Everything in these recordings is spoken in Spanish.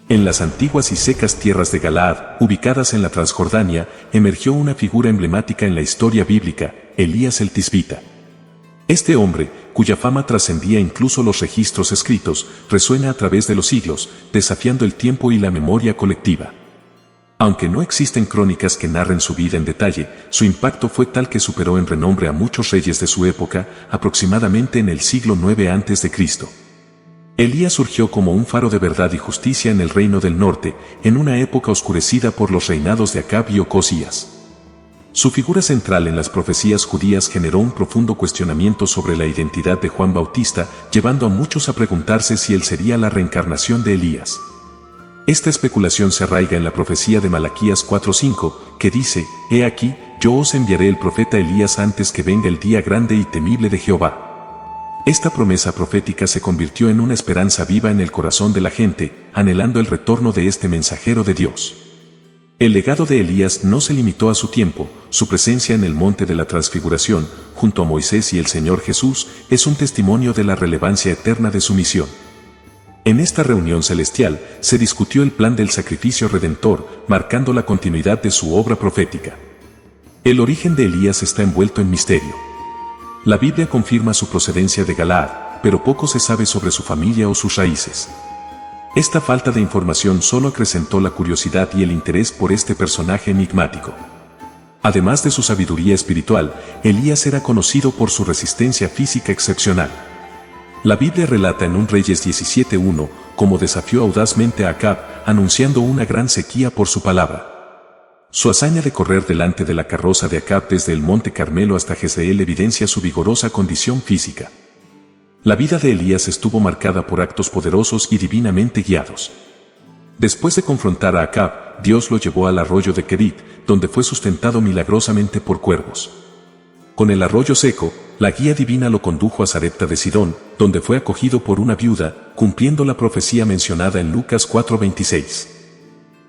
En las antiguas y secas tierras de Galaad, ubicadas en la Transjordania, emergió una figura emblemática en la historia bíblica, Elías el Tisbita. Este hombre, cuya fama trascendía incluso los registros escritos, resuena a través de los siglos, desafiando el tiempo y la memoria colectiva. Aunque no existen crónicas que narren su vida en detalle, su impacto fue tal que superó en renombre a muchos reyes de su época, aproximadamente en el siglo IX a.C. Elías surgió como un faro de verdad y justicia en el reino del norte, en una época oscurecida por los reinados de Acab y Ocosías. Su figura central en las profecías judías generó un profundo cuestionamiento sobre la identidad de Juan Bautista, llevando a muchos a preguntarse si él sería la reencarnación de Elías. Esta especulación se arraiga en la profecía de Malaquías 4:5, que dice: «He aquí, yo os enviaré el profeta Elías antes que venga el día grande y temible de Jehová». Esta promesa profética se convirtió en una esperanza viva en el corazón de la gente, anhelando el retorno de este mensajero de Dios. El legado de Elías no se limitó a su tiempo, su presencia en el monte de la transfiguración, junto a Moisés y el Señor Jesús, es un testimonio de la relevancia eterna de su misión. En esta reunión celestial, se discutió el plan del sacrificio redentor, marcando la continuidad de su obra profética. El origen de Elías está envuelto en misterio. La Biblia confirma su procedencia de Galaad, pero poco se sabe sobre su familia o sus raíces. Esta falta de información solo acrecentó la curiosidad y el interés por este personaje enigmático. Además de su sabiduría espiritual, Elías era conocido por su resistencia física excepcional. La Biblia relata en 1 Reyes 17:1 cómo desafió audazmente a Acab, anunciando una gran sequía por su palabra. Su hazaña de correr delante de la carroza de Acab desde el monte Carmelo hasta Jezreel evidencia su vigorosa condición física. La vida de Elías estuvo marcada por actos poderosos y divinamente guiados. Después de confrontar a Acab, Dios lo llevó al arroyo de Kerit, donde fue sustentado milagrosamente por cuervos. Con el arroyo seco, la guía divina lo condujo a Sarepta de Sidón, donde fue acogido por una viuda, cumpliendo la profecía mencionada en Lucas 4:26.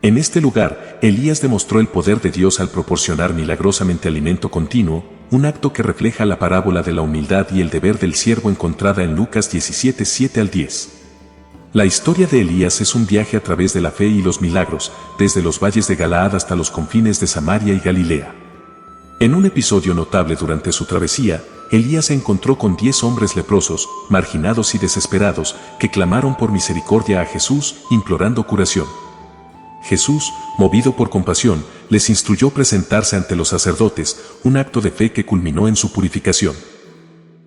En este lugar, Elías demostró el poder de Dios al proporcionar milagrosamente alimento continuo, un acto que refleja la parábola de la humildad y el deber del siervo encontrada en Lucas 17:7-10. La historia de Elías es un viaje a través de la fe y los milagros, desde los valles de Galaad hasta los confines de Samaria y Galilea. En un episodio notable durante su travesía, Elías se encontró con 10 hombres leprosos, marginados y desesperados, que clamaron por misericordia a Jesús, implorando curación. Jesús, movido por compasión, les instruyó presentarse ante los sacerdotes, un acto de fe que culminó en su purificación.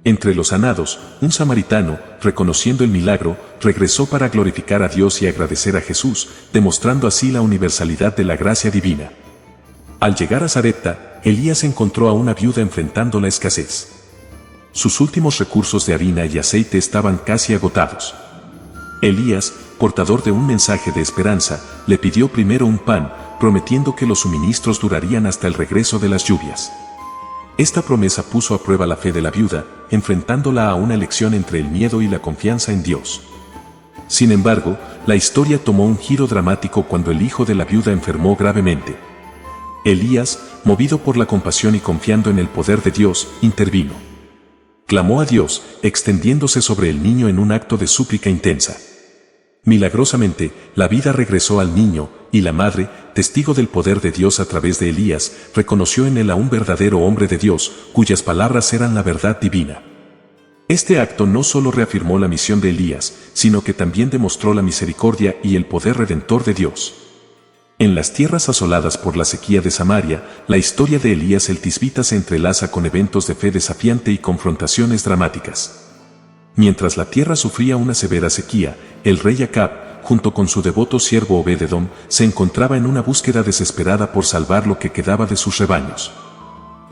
Entre los sanados, un samaritano, reconociendo el milagro, regresó para glorificar a Dios y agradecer a Jesús, demostrando así la universalidad de la gracia divina. Al llegar a Sarepta, Elías encontró a una viuda enfrentando la escasez. Sus últimos recursos de harina y aceite estaban casi agotados. Elías, portador de un mensaje de esperanza, le pidió primero un pan, prometiendo que los suministros durarían hasta el regreso de las lluvias. Esta promesa puso a prueba la fe de la viuda, enfrentándola a una elección entre el miedo y la confianza en Dios. Sin embargo, la historia tomó un giro dramático cuando el hijo de la viuda enfermó gravemente. Elías, movido por la compasión y confiando en el poder de Dios, intervino. Clamó a Dios, extendiéndose sobre el niño en un acto de súplica intensa. Milagrosamente, la vida regresó al niño, y la madre, testigo del poder de Dios a través de Elías, reconoció en él a un verdadero hombre de Dios, cuyas palabras eran la verdad divina. Este acto no solo reafirmó la misión de Elías, sino que también demostró la misericordia y el poder redentor de Dios. En las tierras asoladas por la sequía de Samaria, la historia de Elías el Tisbita se entrelaza con eventos de fe desafiante y confrontaciones dramáticas. Mientras la tierra sufría una severa sequía, el rey Acab, junto con su devoto siervo Obed-Edom, se encontraba en una búsqueda desesperada por salvar lo que quedaba de sus rebaños.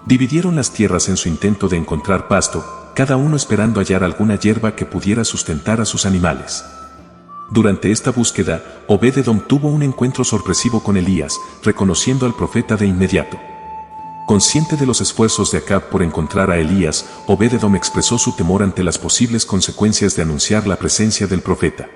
Dividieron las tierras en su intento de encontrar pasto, cada uno esperando hallar alguna hierba que pudiera sustentar a sus animales. Durante esta búsqueda, Obed-Edom tuvo un encuentro sorpresivo con Elías, reconociendo al profeta de inmediato. Consciente de los esfuerzos de Acab por encontrar a Elías, Obed-Edom expresó su temor ante las posibles consecuencias de anunciar la presencia del profeta.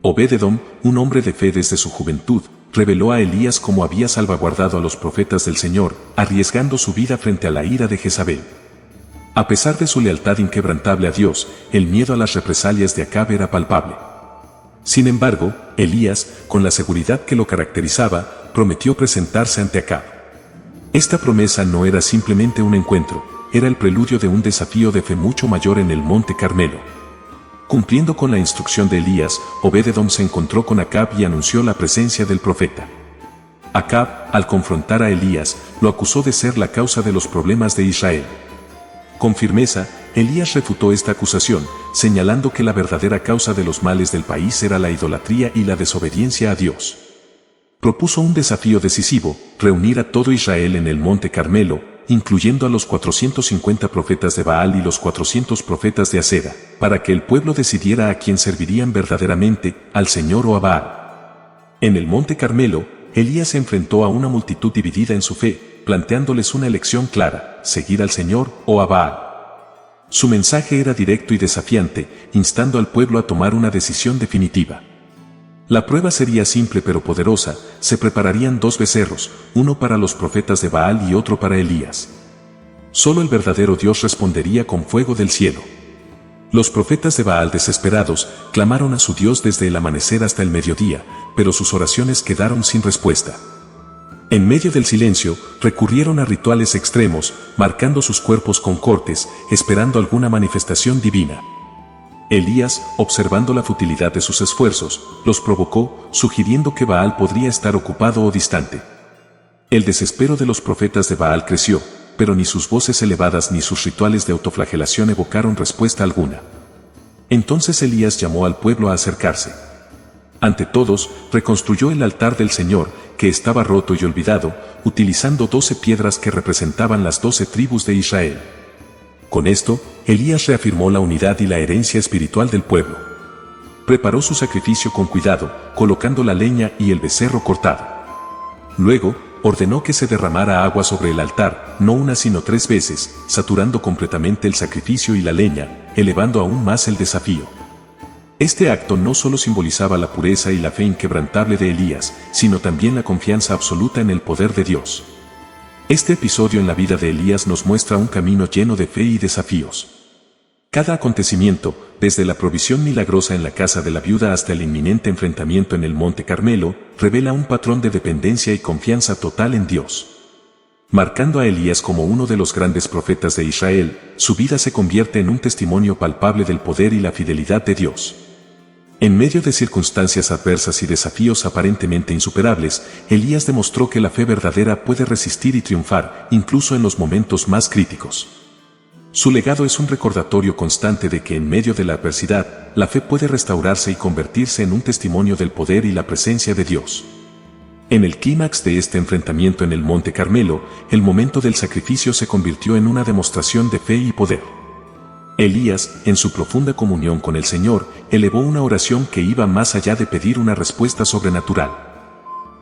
Obed-Edom, un hombre de fe desde su juventud, reveló a Elías cómo había salvaguardado a los profetas del Señor, arriesgando su vida frente a la ira de Jezabel. A pesar de su lealtad inquebrantable a Dios, el miedo a las represalias de Acab era palpable. Sin embargo, Elías, con la seguridad que lo caracterizaba, prometió presentarse ante Acab. Esta promesa no era simplemente un encuentro, era el preludio de un desafío de fe mucho mayor en el Monte Carmelo. Cumpliendo con la instrucción de Elías, Obed-Edom se encontró con Acab y anunció la presencia del profeta. Acab, al confrontar a Elías, lo acusó de ser la causa de los problemas de Israel. Con firmeza, Elías refutó esta acusación, señalando que la verdadera causa de los males del país era la idolatría y la desobediencia a Dios. Propuso un desafío decisivo, reunir a todo Israel en el Monte Carmelo, incluyendo a los 450 profetas de Baal y los 400 profetas de Acera, para que el pueblo decidiera a quién servirían verdaderamente, al Señor o a Baal. En el Monte Carmelo, Elías se enfrentó a una multitud dividida en su fe, planteándoles una elección clara, seguir al Señor o a Baal. Su mensaje era directo y desafiante, instando al pueblo a tomar una decisión definitiva. La prueba sería simple pero poderosa, se prepararían 2 becerros, uno para los profetas de Baal y otro para Elías. Solo el verdadero Dios respondería con fuego del cielo. Los profetas de Baal desesperados, clamaron a su Dios desde el amanecer hasta el mediodía, pero sus oraciones quedaron sin respuesta. En medio del silencio, recurrieron a rituales extremos, marcando sus cuerpos con cortes, esperando alguna manifestación divina. Elías, observando la futilidad de sus esfuerzos, los provocó, sugiriendo que Baal podría estar ocupado o distante. El desespero de los profetas de Baal creció, pero ni sus voces elevadas ni sus rituales de autoflagelación evocaron respuesta alguna. Entonces Elías llamó al pueblo a acercarse. Ante todos, reconstruyó el altar del Señor, que estaba roto y olvidado, utilizando 12 piedras que representaban las 12 tribus de Israel. Con esto, Elías reafirmó la unidad y la herencia espiritual del pueblo. Preparó su sacrificio con cuidado, colocando la leña y el becerro cortado. Luego, ordenó que se derramara agua sobre el altar, no una sino 3 veces, saturando completamente el sacrificio y la leña, elevando aún más el desafío. Este acto no solo simbolizaba la pureza y la fe inquebrantable de Elías, sino también la confianza absoluta en el poder de Dios. Este episodio en la vida de Elías nos muestra un camino lleno de fe y desafíos. Cada acontecimiento, desde la provisión milagrosa en la casa de la viuda hasta el inminente enfrentamiento en el Monte Carmelo, revela un patrón de dependencia y confianza total en Dios. Marcando a Elías como uno de los grandes profetas de Israel, su vida se convierte en un testimonio palpable del poder y la fidelidad de Dios. En medio de circunstancias adversas y desafíos aparentemente insuperables, Elías demostró que la fe verdadera puede resistir y triunfar, incluso en los momentos más críticos. Su legado es un recordatorio constante de que en medio de la adversidad, la fe puede restaurarse y convertirse en un testimonio del poder y la presencia de Dios. En el clímax de este enfrentamiento en el Monte Carmelo, el momento del sacrificio se convirtió en una demostración de fe y poder. Elías, en su profunda comunión con el Señor, elevó una oración que iba más allá de pedir una respuesta sobrenatural.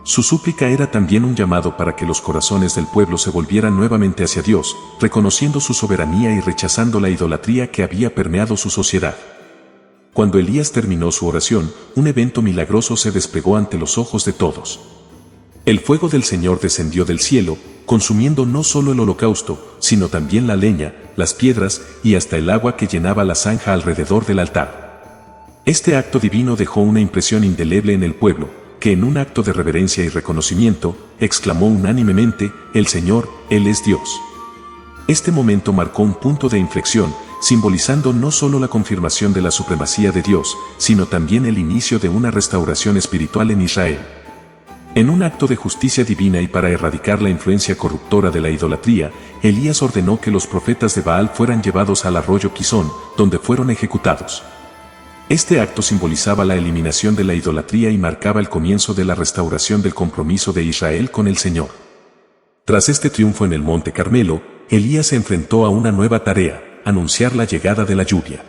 Su súplica era también un llamado para que los corazones del pueblo se volvieran nuevamente hacia Dios, reconociendo su soberanía y rechazando la idolatría que había permeado su sociedad. Cuando Elías terminó su oración, un evento milagroso se desplegó ante los ojos de todos. El fuego del Señor descendió del cielo, consumiendo no solo el holocausto, sino también la leña, las piedras y hasta el agua que llenaba la zanja alrededor del altar. Este acto divino dejó una impresión indeleble en el pueblo, que en un acto de reverencia y reconocimiento, exclamó unánimemente, «El Señor, Él es Dios». Este momento marcó un punto de inflexión, simbolizando no solo la confirmación de la supremacía de Dios, sino también el inicio de una restauración espiritual en Israel. En un acto de justicia divina y para erradicar la influencia corruptora de la idolatría, Elías ordenó que los profetas de Baal fueran llevados al arroyo Quizón, donde fueron ejecutados. Este acto simbolizaba la eliminación de la idolatría y marcaba el comienzo de la restauración del compromiso de Israel con el Señor. Tras este triunfo en el Monte Carmelo, Elías se enfrentó a una nueva tarea, anunciar la llegada de la lluvia.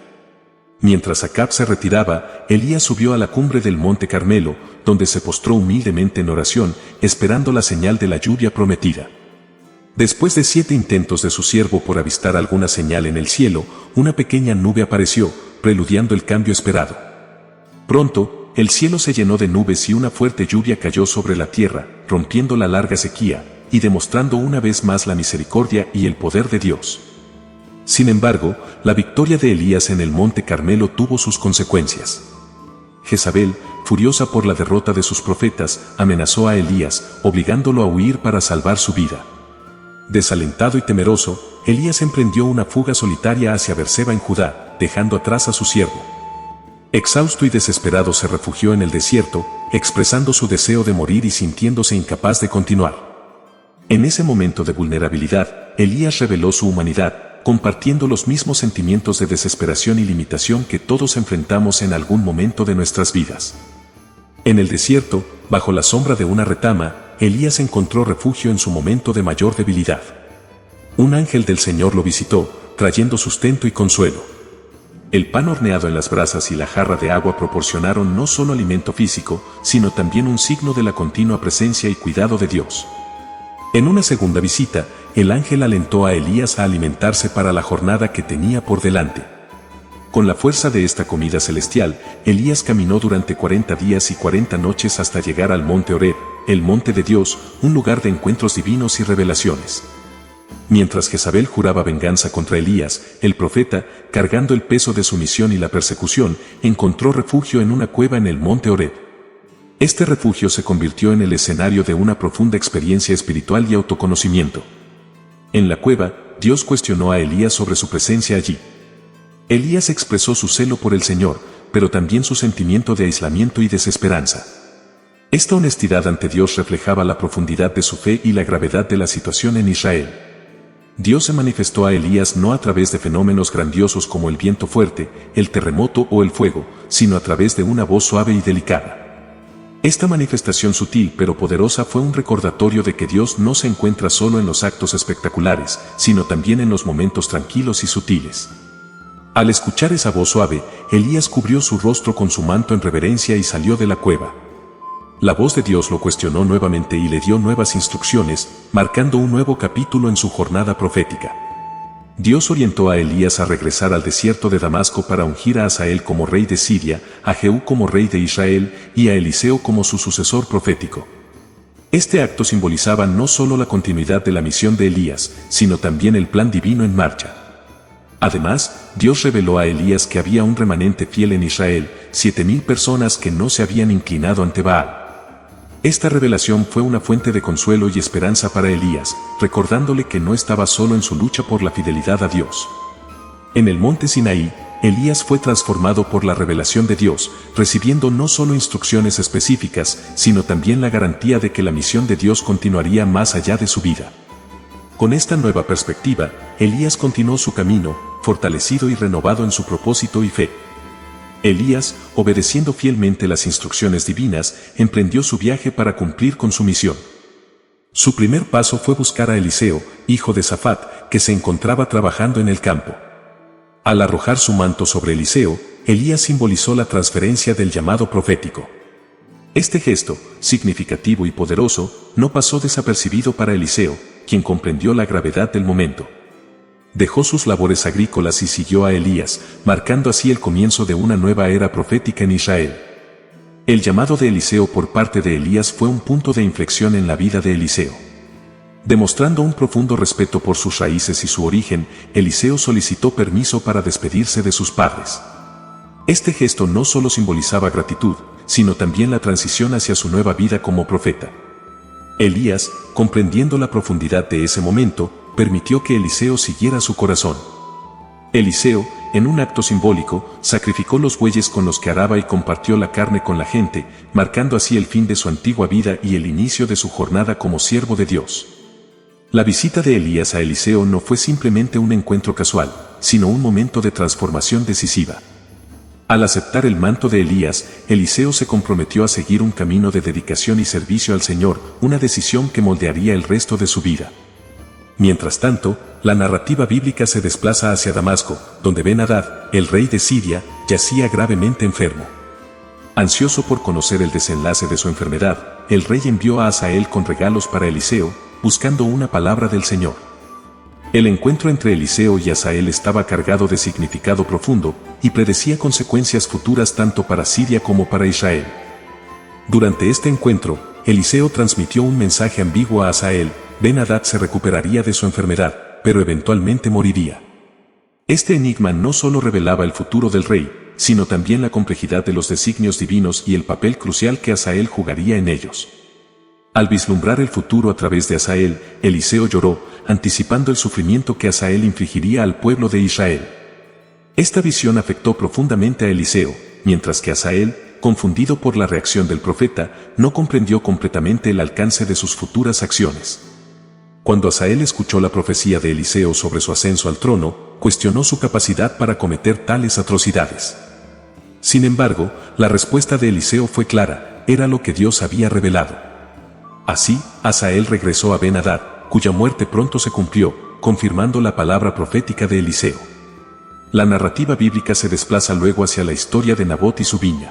Mientras Acab se retiraba, Elías subió a la cumbre del Monte Carmelo, donde se postró humildemente en oración, esperando la señal de la lluvia prometida. Después de 7 intentos de su siervo por avistar alguna señal en el cielo, una pequeña nube apareció, preludiando el cambio esperado. Pronto, el cielo se llenó de nubes y una fuerte lluvia cayó sobre la tierra, rompiendo la larga sequía, y demostrando una vez más la misericordia y el poder de Dios. Sin embargo, la victoria de Elías en el Monte Carmelo tuvo sus consecuencias. Jezabel, furiosa por la derrota de sus profetas, amenazó a Elías, obligándolo a huir para salvar su vida. Desalentado y temeroso, Elías emprendió una fuga solitaria hacia Beerseba en Judá, dejando atrás a su siervo. Exhausto y desesperado se refugió en el desierto, expresando su deseo de morir y sintiéndose incapaz de continuar. En ese momento de vulnerabilidad, Elías reveló su humanidad, compartiendo los mismos sentimientos de desesperación y limitación que todos enfrentamos en algún momento de nuestras vidas. En el desierto, bajo la sombra de una retama, Elías encontró refugio en su momento de mayor debilidad. Un ángel del Señor lo visitó, trayendo sustento y consuelo. El pan horneado en las brasas y la jarra de agua proporcionaron no solo alimento físico, sino también un signo de la continua presencia y cuidado de Dios. En una segunda visita, el ángel alentó a Elías a alimentarse para la jornada que tenía por delante. Con la fuerza de esta comida celestial, Elías caminó durante 40 días y 40 noches hasta llegar al monte Horeb, el monte de Dios, un lugar de encuentros divinos y revelaciones. Mientras Jezabel juraba venganza contra Elías, el profeta, cargando el peso de su misión y la persecución, encontró refugio en una cueva en el monte Horeb. Este refugio se convirtió en el escenario de una profunda experiencia espiritual y autoconocimiento. En la cueva, Dios cuestionó a Elías sobre su presencia allí. Elías expresó su celo por el Señor, pero también su sentimiento de aislamiento y desesperanza. Esta honestidad ante Dios reflejaba la profundidad de su fe y la gravedad de la situación en Israel. Dios se manifestó a Elías no a través de fenómenos grandiosos como el viento fuerte, el terremoto o el fuego, sino a través de una voz suave y delicada. Esta manifestación sutil pero poderosa fue un recordatorio de que Dios no se encuentra solo en los actos espectaculares, sino también en los momentos tranquilos y sutiles. Al escuchar esa voz suave, Elías cubrió su rostro con su manto en reverencia y salió de la cueva. La voz de Dios lo cuestionó nuevamente y le dio nuevas instrucciones, marcando un nuevo capítulo en su jornada profética. Dios orientó a Elías a regresar al desierto de Damasco para ungir a Hazael como rey de Siria, a Jehú como rey de Israel y a Eliseo como su sucesor profético. Este acto simbolizaba no solo la continuidad de la misión de Elías, sino también el plan divino en marcha. Además, Dios reveló a Elías que había un remanente fiel en Israel, 7,000 personas que no se habían inclinado ante Baal. Esta revelación fue una fuente de consuelo y esperanza para Elías, recordándole que no estaba solo en su lucha por la fidelidad a Dios. En el monte Sinaí, Elías fue transformado por la revelación de Dios, recibiendo no solo instrucciones específicas, sino también la garantía de que la misión de Dios continuaría más allá de su vida. Con esta nueva perspectiva, Elías continuó su camino, fortalecido y renovado en su propósito y fe. Elías, obedeciendo fielmente las instrucciones divinas, emprendió su viaje para cumplir con su misión. Su primer paso fue buscar a Eliseo, hijo de Safat, que se encontraba trabajando en el campo. Al arrojar su manto sobre Eliseo, Elías simbolizó la transferencia del llamado profético. Este gesto, significativo y poderoso, no pasó desapercibido para Eliseo, quien comprendió la gravedad del momento. Dejó sus labores agrícolas y siguió a Elías, marcando así el comienzo de una nueva era profética en Israel. El llamado de Eliseo por parte de Elías fue un punto de inflexión en la vida de Eliseo. Demostrando un profundo respeto por sus raíces y su origen, Eliseo solicitó permiso para despedirse de sus padres. Este gesto no solo simbolizaba gratitud, sino también la transición hacia su nueva vida como profeta. Elías, comprendiendo la profundidad de ese momento, permitió que Eliseo siguiera su corazón. Eliseo, en un acto simbólico, sacrificó los bueyes con los que araba y compartió la carne con la gente, marcando así el fin de su antigua vida y el inicio de su jornada como siervo de Dios. La visita de Elías a Eliseo no fue simplemente un encuentro casual, sino un momento de transformación decisiva. Al aceptar el manto de Elías, Eliseo se comprometió a seguir un camino de dedicación y servicio al Señor, una decisión que moldearía el resto de su vida. Mientras tanto, la narrativa bíblica se desplaza hacia Damasco, donde Ben-Hadad, el rey de Siria, yacía gravemente enfermo. Ansioso por conocer el desenlace de su enfermedad, el rey envió a Hazael con regalos para Eliseo, buscando una palabra del Señor. El encuentro entre Eliseo y Hazael estaba cargado de significado profundo y predecía consecuencias futuras tanto para Siria como para Israel. Durante este encuentro, Eliseo transmitió un mensaje ambiguo a Hazael: Ben-Hadad se recuperaría de su enfermedad, pero eventualmente moriría. Este enigma no solo revelaba el futuro del rey, sino también la complejidad de los designios divinos y el papel crucial que Hazael jugaría en ellos. Al vislumbrar el futuro a través de Hazael, Eliseo lloró, anticipando el sufrimiento que Hazael infligiría al pueblo de Israel. Esta visión afectó profundamente a Eliseo, mientras que Hazael, confundido por la reacción del profeta, no comprendió completamente el alcance de sus futuras acciones. Cuando Hazael escuchó la profecía de Eliseo sobre su ascenso al trono, cuestionó su capacidad para cometer tales atrocidades. Sin embargo, la respuesta de Eliseo fue clara, era lo que Dios había revelado. Así, Hazael regresó a Ben-Hadad, cuya muerte pronto se cumplió, confirmando la palabra profética de Eliseo. La narrativa bíblica se desplaza luego hacia la historia de Nabot y su viña.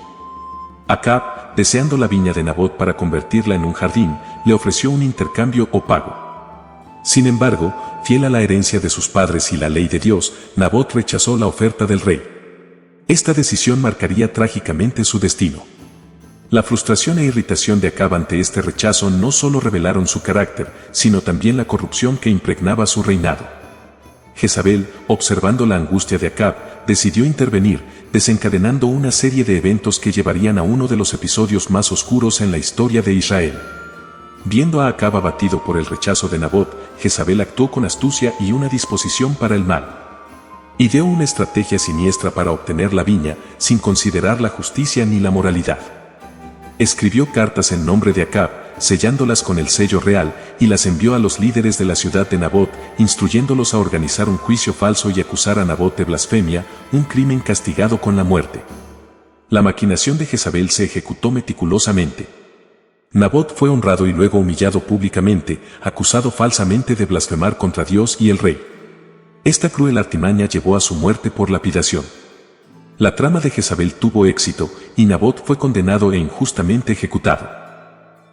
Acab, deseando la viña de Nabot para convertirla en un jardín, le ofreció un intercambio o pago. Sin embargo, fiel a la herencia de sus padres y la ley de Dios, Nabot rechazó la oferta del rey. Esta decisión marcaría trágicamente su destino. La frustración e irritación de Acab ante este rechazo no solo revelaron su carácter, sino también la corrupción que impregnaba su reinado. Jezabel, observando la angustia de Acab, decidió intervenir, desencadenando una serie de eventos que llevarían a uno de los episodios más oscuros en la historia de Israel. Viendo a Acab abatido por el rechazo de Nabot, Jezabel actuó con astucia y una disposición para el mal. Ideó una estrategia siniestra para obtener la viña, sin considerar la justicia ni la moralidad. Escribió cartas en nombre de Acab, sellándolas con el sello real, y las envió a los líderes de la ciudad de Nabot, instruyéndolos a organizar un juicio falso y acusar a Nabot de blasfemia, un crimen castigado con la muerte. La maquinación de Jezabel se ejecutó meticulosamente. Nabot fue honrado y luego humillado públicamente, acusado falsamente de blasfemar contra Dios y el rey. Esta cruel artimaña llevó a su muerte por lapidación. La trama de Jezabel tuvo éxito, y Nabot fue condenado e injustamente ejecutado.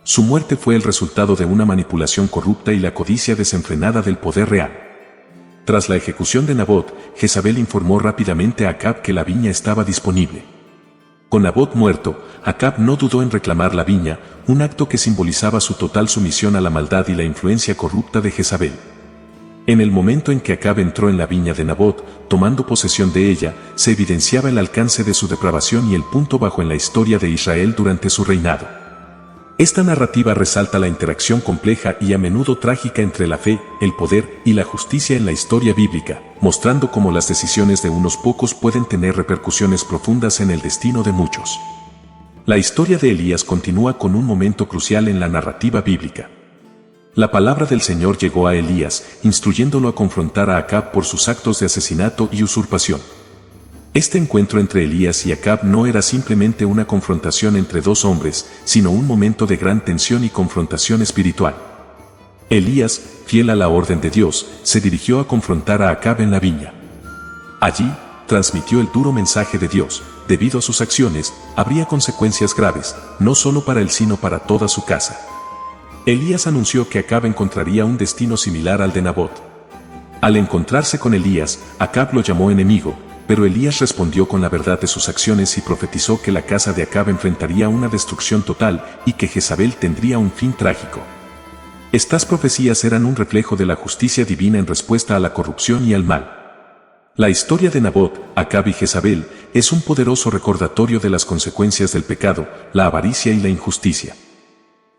Su muerte fue el resultado de una manipulación corrupta y la codicia desenfrenada del poder real. Tras la ejecución de Nabot, Jezabel informó rápidamente a Acab que la viña estaba disponible. Con Nabot muerto, Acab no dudó en reclamar la viña, un acto que simbolizaba su total sumisión a la maldad y la influencia corrupta de Jezabel. En el momento en que Acab entró en la viña de Nabot, tomando posesión de ella, se evidenciaba el alcance de su depravación y el punto bajo en la historia de Israel durante su reinado. Esta narrativa resalta la interacción compleja y a menudo trágica entre la fe, el poder y la justicia en la historia bíblica, mostrando cómo las decisiones de unos pocos pueden tener repercusiones profundas en el destino de muchos. La historia de Elías continúa con un momento crucial en la narrativa bíblica. La palabra del Señor llegó a Elías, instruyéndolo a confrontar a Acab por sus actos de asesinato y usurpación. Este encuentro entre Elías y Acab no era simplemente una confrontación entre dos hombres, sino un momento de gran tensión y confrontación espiritual. Elías, fiel a la orden de Dios, se dirigió a confrontar a Acab en la viña. Allí, transmitió el duro mensaje de Dios: debido a sus acciones, habría consecuencias graves, no solo para él sino para toda su casa. Elías anunció que Acab encontraría un destino similar al de Nabot. Al encontrarse con Elías, Acab lo llamó enemigo, pero Elías respondió con la verdad de sus acciones y profetizó que la casa de Acab enfrentaría una destrucción total y que Jezabel tendría un fin trágico. Estas profecías eran un reflejo de la justicia divina en respuesta a la corrupción y al mal. La historia de Nabot, Acab y Jezabel es un poderoso recordatorio de las consecuencias del pecado, la avaricia y la injusticia.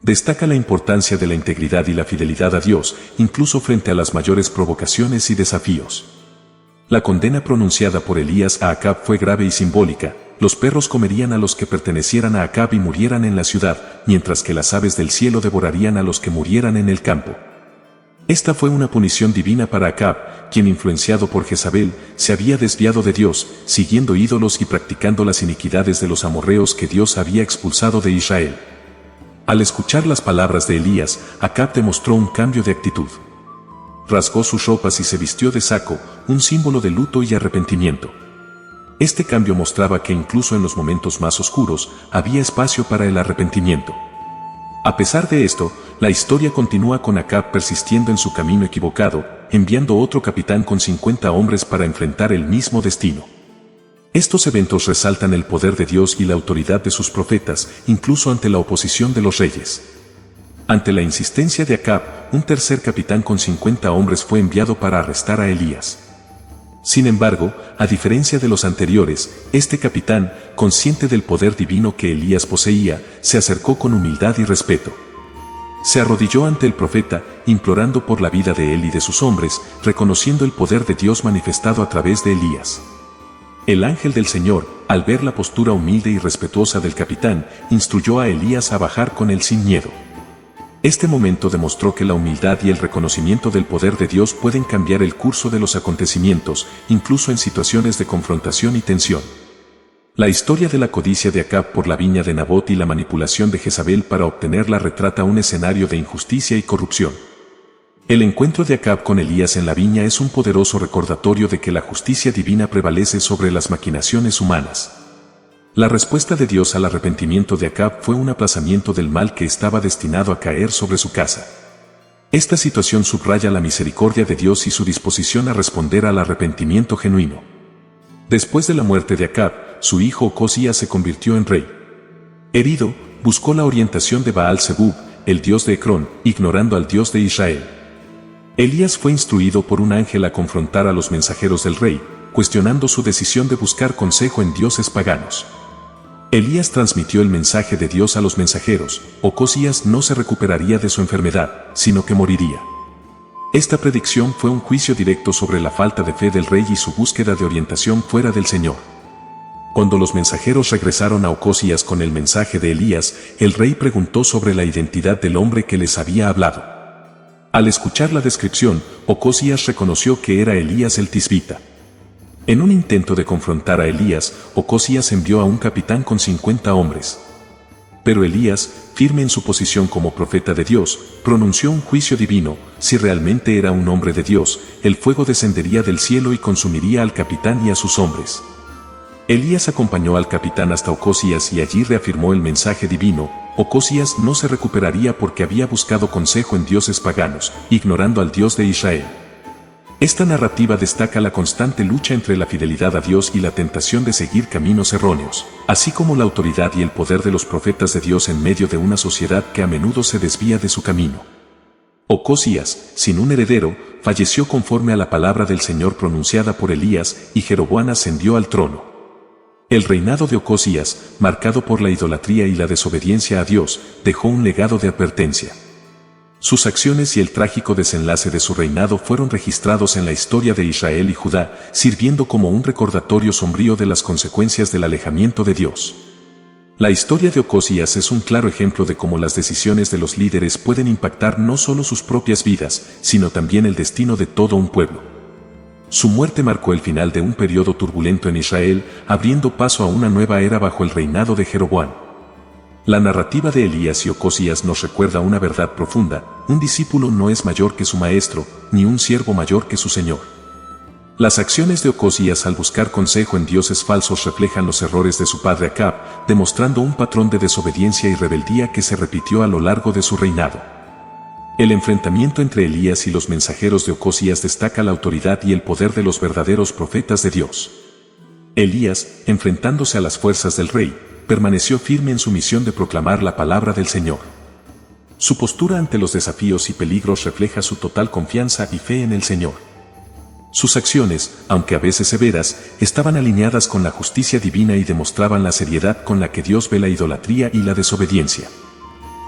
Destaca la importancia de la integridad y la fidelidad a Dios, incluso frente a las mayores provocaciones y desafíos. La condena pronunciada por Elías a Acab fue grave y simbólica: los perros comerían a los que pertenecieran a Acab y murieran en la ciudad, mientras que las aves del cielo devorarían a los que murieran en el campo. Esta fue una punición divina para Acab, quien, influenciado por Jezabel, se había desviado de Dios, siguiendo ídolos y practicando las iniquidades de los amorreos que Dios había expulsado de Israel. Al escuchar las palabras de Elías, Acab demostró un cambio de actitud. Rasgó sus ropas y se vistió de saco, un símbolo de luto y arrepentimiento. Este cambio mostraba que incluso en los momentos más oscuros, había espacio para el arrepentimiento. A pesar de esto, la historia continúa con Acab persistiendo en su camino equivocado, enviando otro capitán con 50 hombres para enfrentar el mismo destino. Estos eventos resaltan el poder de Dios y la autoridad de sus profetas, incluso ante la oposición de los reyes. Ante la insistencia de Acab, un tercer capitán con 50 hombres fue enviado para arrestar a Elías. Sin embargo, a diferencia de los anteriores, este capitán, consciente del poder divino que Elías poseía, se acercó con humildad y respeto. Se arrodilló ante el profeta, implorando por la vida de él y de sus hombres, reconociendo el poder de Dios manifestado a través de Elías. El ángel del Señor, al ver la postura humilde y respetuosa del capitán, instruyó a Elías a bajar con él sin miedo. Este momento demostró que la humildad y el reconocimiento del poder de Dios pueden cambiar el curso de los acontecimientos, incluso en situaciones de confrontación y tensión. La historia de la codicia de Acab por la viña de Nabot y la manipulación de Jezabel para obtenerla retrata un escenario de injusticia y corrupción. El encuentro de Acab con Elías en la viña es un poderoso recordatorio de que la justicia divina prevalece sobre las maquinaciones humanas. La respuesta de Dios al arrepentimiento de Acab fue un aplazamiento del mal que estaba destinado a caer sobre su casa. Esta situación subraya la misericordia de Dios y su disposición a responder al arrepentimiento genuino. Después de la muerte de Acab, su hijo Ocosías se convirtió en rey. Herido, buscó la orientación de Baal-Zebub, el dios de Ecrón, ignorando al Dios de Israel. Elías fue instruido por un ángel a confrontar a los mensajeros del rey, cuestionando su decisión de buscar consejo en dioses paganos. Elías transmitió el mensaje de Dios a los mensajeros: Ocosías no se recuperaría de su enfermedad, sino que moriría. Esta predicción fue un juicio directo sobre la falta de fe del rey y su búsqueda de orientación fuera del Señor. Cuando los mensajeros regresaron a Ocosías con el mensaje de Elías, el rey preguntó sobre la identidad del hombre que les había hablado. Al escuchar la descripción, Ocosías reconoció que era Elías el Tisbita. En un intento de confrontar a Elías, Ocosías envió a un capitán con 50 hombres. Pero Elías, firme en su posición como profeta de Dios, pronunció un juicio divino: si realmente era un hombre de Dios, el fuego descendería del cielo y consumiría al capitán y a sus hombres. Elías acompañó al capitán hasta Ocosías y allí reafirmó el mensaje divino: Ocosías no se recuperaría porque había buscado consejo en dioses paganos, ignorando al Dios de Israel. Esta narrativa destaca la constante lucha entre la fidelidad a Dios y la tentación de seguir caminos erróneos, así como la autoridad y el poder de los profetas de Dios en medio de una sociedad que a menudo se desvía de su camino. Ocosías, sin un heredero, falleció conforme a la palabra del Señor pronunciada por Elías, y Jeroboam ascendió al trono. El reinado de Ocosías, marcado por la idolatría y la desobediencia a Dios, dejó un legado de advertencia. Sus acciones y el trágico desenlace de su reinado fueron registrados en la historia de Israel y Judá, sirviendo como un recordatorio sombrío de las consecuencias del alejamiento de Dios. La historia de Ocosías es un claro ejemplo de cómo las decisiones de los líderes pueden impactar no solo sus propias vidas, sino también el destino de todo un pueblo. Su muerte marcó el final de un periodo turbulento en Israel, abriendo paso a una nueva era bajo el reinado de Jeroboam. La narrativa de Elías y Ocosías nos recuerda una verdad profunda: un discípulo no es mayor que su maestro, ni un siervo mayor que su señor. Las acciones de Ocosías al buscar consejo en dioses falsos reflejan los errores de su padre Acab, demostrando un patrón de desobediencia y rebeldía que se repitió a lo largo de su reinado. El enfrentamiento entre Elías y los mensajeros de Ocosías destaca la autoridad y el poder de los verdaderos profetas de Dios. Elías, enfrentándose a las fuerzas del rey, permaneció firme en su misión de proclamar la palabra del Señor. Su postura ante los desafíos y peligros refleja su total confianza y fe en el Señor. Sus acciones, aunque a veces severas, estaban alineadas con la justicia divina y demostraban la seriedad con la que Dios ve la idolatría y la desobediencia.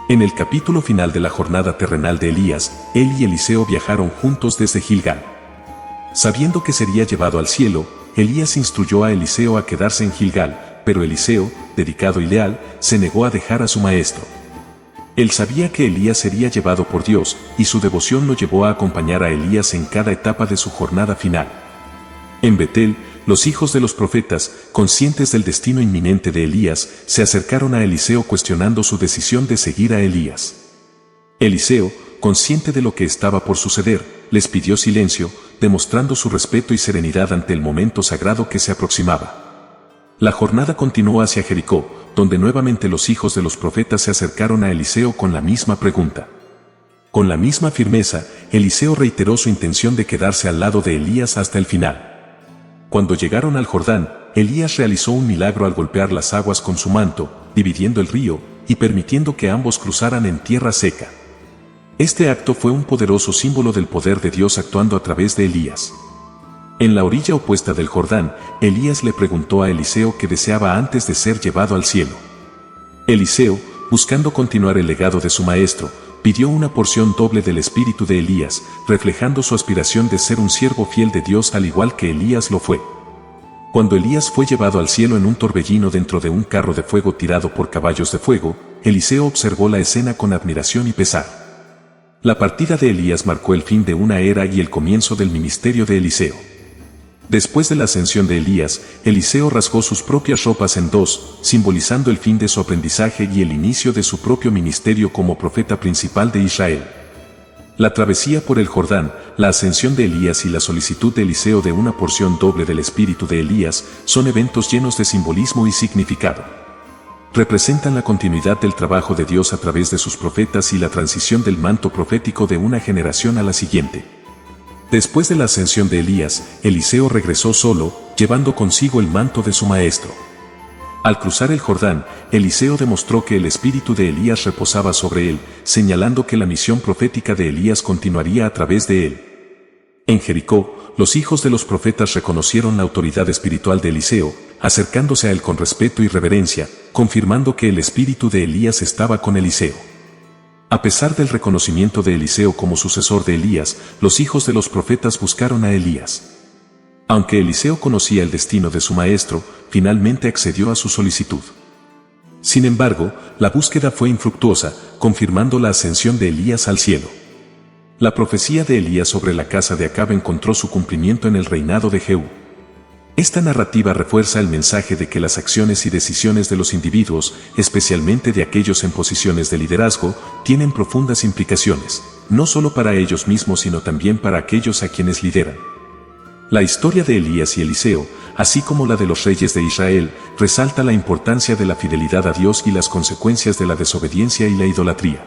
En el capítulo final de la jornada terrenal de Elías, él y Eliseo viajaron juntos desde Gilgal. Sabiendo que sería llevado al cielo, Elías instruyó a Eliseo a quedarse en Gilgal, pero Eliseo, dedicado y leal, se negó a dejar a su maestro. Él sabía que Elías sería llevado por Dios, y su devoción lo llevó a acompañar a Elías en cada etapa de su jornada final. En Betel, los hijos de los profetas, conscientes del destino inminente de Elías, se acercaron a Eliseo cuestionando su decisión de seguir a Elías. Eliseo, consciente de lo que estaba por suceder, les pidió silencio, demostrando su respeto y serenidad ante el momento sagrado que se aproximaba. La jornada continuó hacia Jericó, donde nuevamente los hijos de los profetas se acercaron a Eliseo con la misma pregunta. Con la misma firmeza, Eliseo reiteró su intención de quedarse al lado de Elías hasta el final. Cuando llegaron al Jordán, Elías realizó un milagro al golpear las aguas con su manto, dividiendo el río, y permitiendo que ambos cruzaran en tierra seca. Este acto fue un poderoso símbolo del poder de Dios actuando a través de Elías. En la orilla opuesta del Jordán, Elías le preguntó a Eliseo qué deseaba antes de ser llevado al cielo. Eliseo, buscando continuar el legado de su maestro, pidió una porción doble del espíritu de Elías, reflejando su aspiración de ser un siervo fiel de Dios al igual que Elías lo fue. Cuando Elías fue llevado al cielo en un torbellino dentro de un carro de fuego tirado por caballos de fuego, Eliseo observó la escena con admiración y pesar. La partida de Elías marcó el fin de una era y el comienzo del ministerio de Eliseo. Después de la ascensión de Elías, Eliseo rasgó sus propias ropas en dos, simbolizando el fin de su aprendizaje y el inicio de su propio ministerio como profeta principal de Israel. La travesía por el Jordán, la ascensión de Elías y la solicitud de Eliseo de una porción doble del espíritu de Elías son eventos llenos de simbolismo y significado. Representan la continuidad del trabajo de Dios a través de sus profetas y la transición del manto profético de una generación a la siguiente. Después de la ascensión de Elías, Eliseo regresó solo, llevando consigo el manto de su maestro. Al cruzar el Jordán, Eliseo demostró que el espíritu de Elías reposaba sobre él, señalando que la misión profética de Elías continuaría a través de él. En Jericó, los hijos de los profetas reconocieron la autoridad espiritual de Eliseo, acercándose a él con respeto y reverencia, confirmando que el espíritu de Elías estaba con Eliseo. A pesar del reconocimiento de Eliseo como sucesor de Elías, los hijos de los profetas buscaron a Elías. Aunque Eliseo conocía el destino de su maestro, finalmente accedió a su solicitud. Sin embargo, la búsqueda fue infructuosa, confirmando la ascensión de Elías al cielo. La profecía de Elías sobre la casa de Acab encontró su cumplimiento en el reinado de Jehú. Esta narrativa refuerza el mensaje de que las acciones y decisiones de los individuos, especialmente de aquellos en posiciones de liderazgo, tienen profundas implicaciones, no solo para ellos mismos sino también para aquellos a quienes lideran. La historia de Elías y Eliseo, así como la de los reyes de Israel, resalta la importancia de la fidelidad a Dios y las consecuencias de la desobediencia y la idolatría.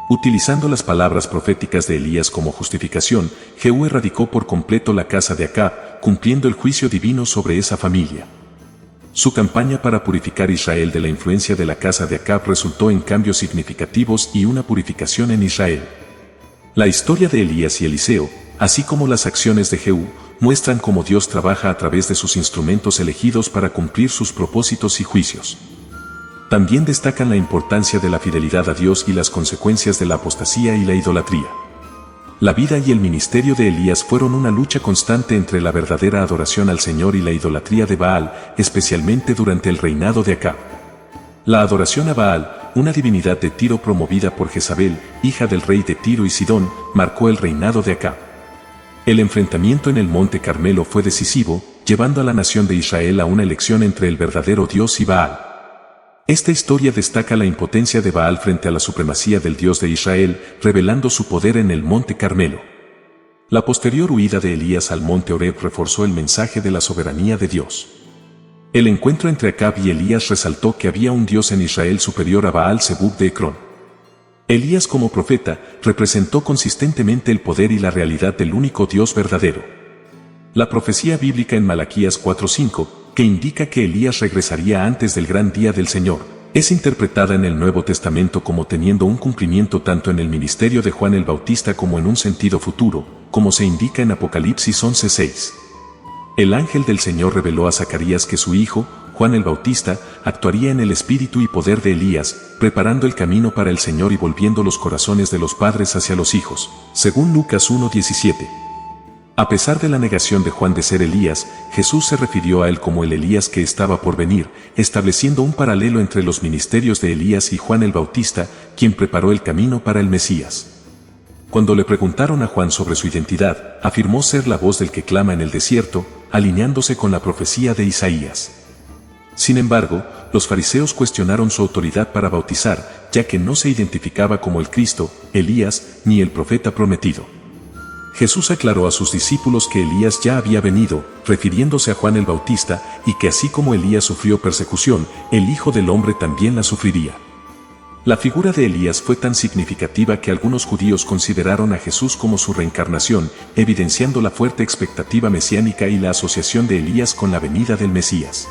Utilizando las palabras proféticas de Elías como justificación, Jehú erradicó por completo la casa de Acab, cumpliendo el juicio divino sobre esa familia. Su campaña para purificar a Israel de la influencia de la casa de Acab resultó en cambios significativos y una purificación en Israel. La historia de Elías y Eliseo, así como las acciones de Jehú, muestran cómo Dios trabaja a través de sus instrumentos elegidos para cumplir sus propósitos y juicios. También destacan la importancia de la fidelidad a Dios y las consecuencias de la apostasía y la idolatría. La vida y el ministerio de Elías fueron una lucha constante entre la verdadera adoración al Señor y la idolatría de Baal, especialmente durante el reinado de Acab. La adoración a Baal, una divinidad de Tiro promovida por Jezabel, hija del rey de Tiro y Sidón, marcó el reinado de Acab. El enfrentamiento en el monte Carmelo fue decisivo, llevando a la nación de Israel a una elección entre el verdadero Dios y Baal. Esta historia destaca la impotencia de Baal frente a la supremacía del Dios de Israel, revelando su poder en el monte Carmelo. La posterior huida de Elías al monte Horeb reforzó el mensaje de la soberanía de Dios. El encuentro entre Acab y Elías resaltó que había un Dios en Israel superior a Baal Zebub de Ecrón. Elías como profeta representó consistentemente el poder y la realidad del único Dios verdadero. La profecía bíblica en Malaquías 4:5, que indica que Elías regresaría antes del gran día del Señor, es interpretada en el Nuevo Testamento como teniendo un cumplimiento tanto en el ministerio de Juan el Bautista como en un sentido futuro, como se indica en Apocalipsis 11:6. El ángel del Señor reveló a Zacarías que su hijo, Juan el Bautista, actuaría en el espíritu y poder de Elías, preparando el camino para el Señor y volviendo los corazones de los padres hacia los hijos, según Lucas 1:17. A pesar de la negación de Juan de ser Elías, Jesús se refirió a él como el Elías que estaba por venir, estableciendo un paralelo entre los ministerios de Elías y Juan el Bautista, quien preparó el camino para el Mesías. Cuando le preguntaron a Juan sobre su identidad, afirmó ser la voz del que clama en el desierto, alineándose con la profecía de Isaías. Sin embargo, los fariseos cuestionaron su autoridad para bautizar, ya que no se identificaba como el Cristo, Elías, ni el profeta prometido. Jesús aclaró a sus discípulos que Elías ya había venido, refiriéndose a Juan el Bautista, y que así como Elías sufrió persecución, el Hijo del Hombre también la sufriría. La figura de Elías fue tan significativa que algunos judíos consideraron a Jesús como su reencarnación, evidenciando la fuerte expectativa mesiánica y la asociación de Elías con la venida del Mesías.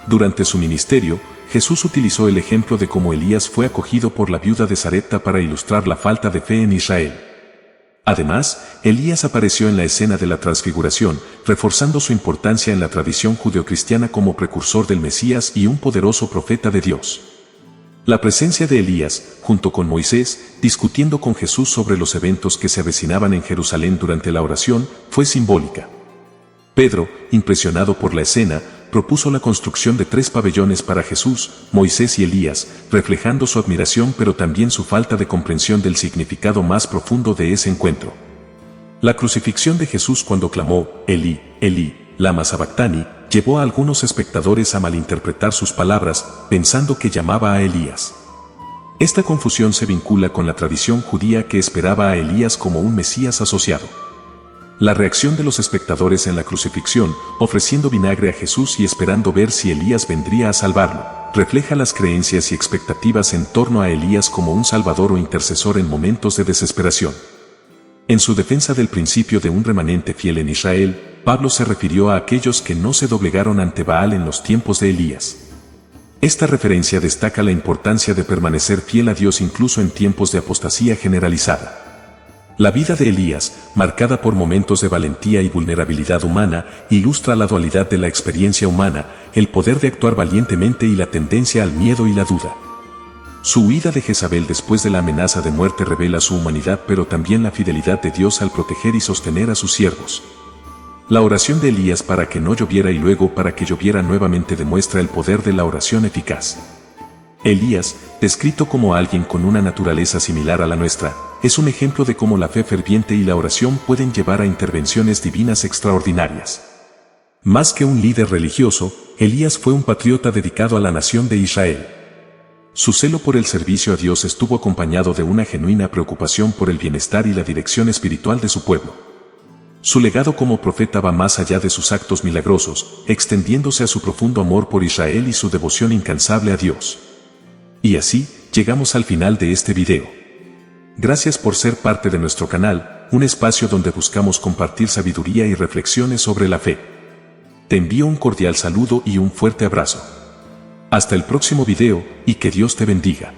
Durante su ministerio, Jesús utilizó el ejemplo de cómo Elías fue acogido por la viuda de Sarepta para ilustrar la falta de fe en Israel. Además, Elías apareció en la escena de la transfiguración, reforzando su importancia en la tradición judeocristiana como precursor del Mesías y un poderoso profeta de Dios. La presencia de Elías, junto con Moisés, discutiendo con Jesús sobre los eventos que se avecinaban en Jerusalén durante la oración, fue simbólica. Pedro, impresionado por la escena, propuso la construcción de 3 pabellones para Jesús, Moisés y Elías, reflejando su admiración pero también su falta de comprensión del significado más profundo de ese encuentro. La crucifixión de Jesús cuando clamó, Elí, Elí, lama sabactani, llevó a algunos espectadores a malinterpretar sus palabras, pensando que llamaba a Elías. Esta confusión se vincula con la tradición judía que esperaba a Elías como un Mesías asociado. La reacción de los espectadores en la crucifixión, ofreciendo vinagre a Jesús y esperando ver si Elías vendría a salvarlo, refleja las creencias y expectativas en torno a Elías como un salvador o intercesor en momentos de desesperación. En su defensa del principio de un remanente fiel en Israel, Pablo se refirió a aquellos que no se doblegaron ante Baal en los tiempos de Elías. Esta referencia destaca la importancia de permanecer fiel a Dios incluso en tiempos de apostasía generalizada. La vida de Elías, marcada por momentos de valentía y vulnerabilidad humana, ilustra la dualidad de la experiencia humana, el poder de actuar valientemente y la tendencia al miedo y la duda. Su huida de Jezabel después de la amenaza de muerte revela su humanidad pero también la fidelidad de Dios al proteger y sostener a sus siervos. La oración de Elías para que no lloviera y luego para que lloviera nuevamente demuestra el poder de la oración eficaz. Elías, descrito como alguien con una naturaleza similar a la nuestra, es un ejemplo de cómo la fe ferviente y la oración pueden llevar a intervenciones divinas extraordinarias. Más que un líder religioso, Elías fue un patriota dedicado a la nación de Israel. Su celo por el servicio a Dios estuvo acompañado de una genuina preocupación por el bienestar y la dirección espiritual de su pueblo. Su legado como profeta va más allá de sus actos milagrosos, extendiéndose a su profundo amor por Israel y su devoción incansable a Dios. Y así, llegamos al final de este video. Gracias por ser parte de nuestro canal, un espacio donde buscamos compartir sabiduría y reflexiones sobre la fe. Te envío un cordial saludo y un fuerte abrazo. Hasta el próximo video, y que Dios te bendiga.